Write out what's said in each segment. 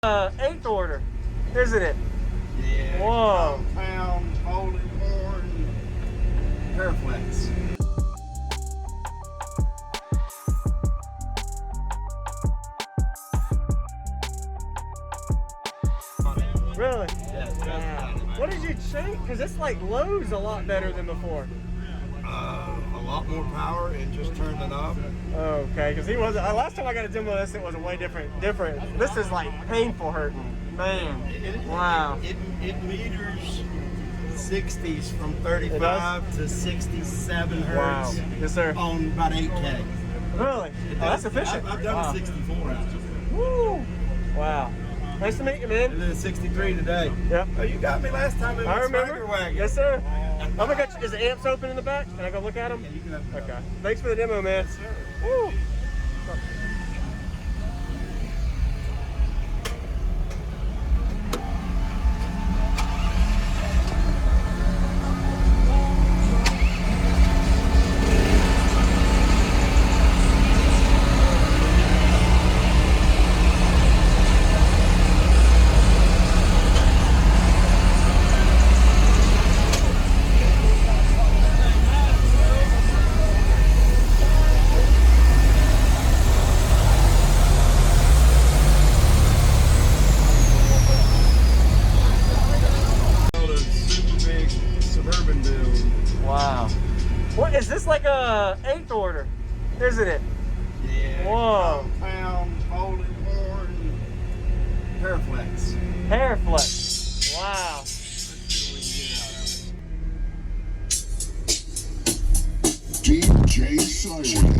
8th order, isn't it? Yeah. Whoa. Compound, folding horn, Paraflex. Really? Yeah. What did you change? Because it's like lows a lot better than before. A lot more power and just turned it up. Okay, because he wasn't. Last time I got a demo of this, it was a way different. This is like painful hurting. Man. Wow. It meters 60s from 35 to 67 hertz. Wow. Yes, sir. On about 8K. Really? Oh, that's efficient. I've done a 64 out. Woo. Wow. Nice to meet you, man. And then a 63 today. Yep. Oh, you got me last time in I the remember. Swagger wagon. Yes, sir. I'm gonna get you. Is the amps open in the back? Can I go look at them? Yeah, you can have them. Okay. Thanks for the demo, man. Yes, sir. Woo. Wow. What is this, like a 8th order, isn't it? Yeah. Whoa. Compound, folding horn, Paraflex. Paraflex. Wow. DJ Siren.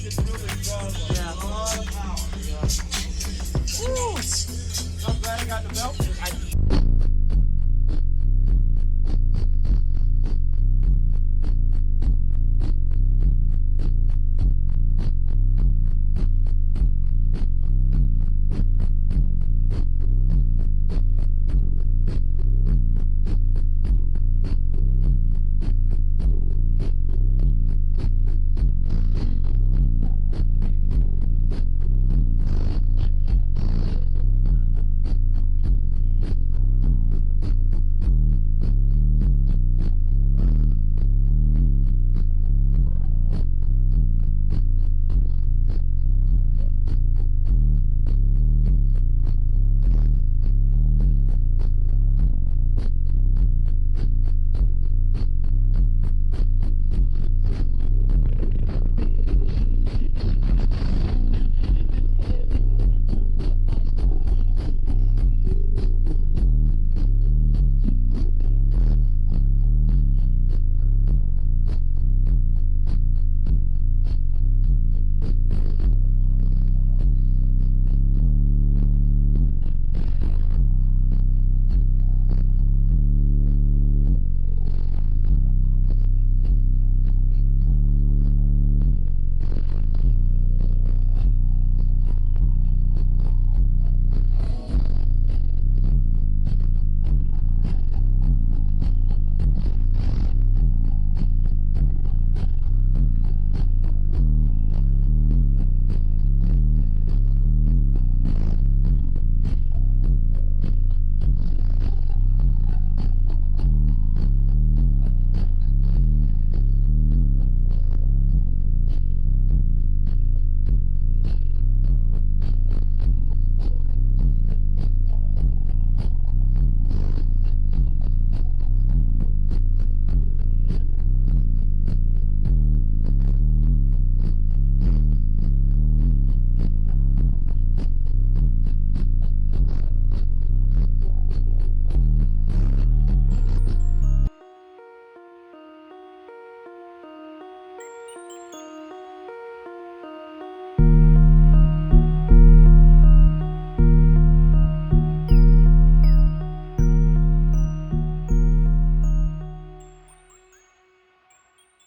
Yeah. Woo. I'm glad I got the belt.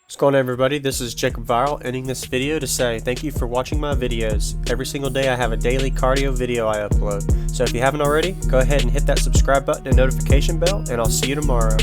What's going on, everybody? This is JacobViral, ending this video to say thank you for watching my videos. Every single day I have a daily cardio video I upload. So if you haven't already, go ahead and hit that subscribe button and notification bell, and I'll see you tomorrow.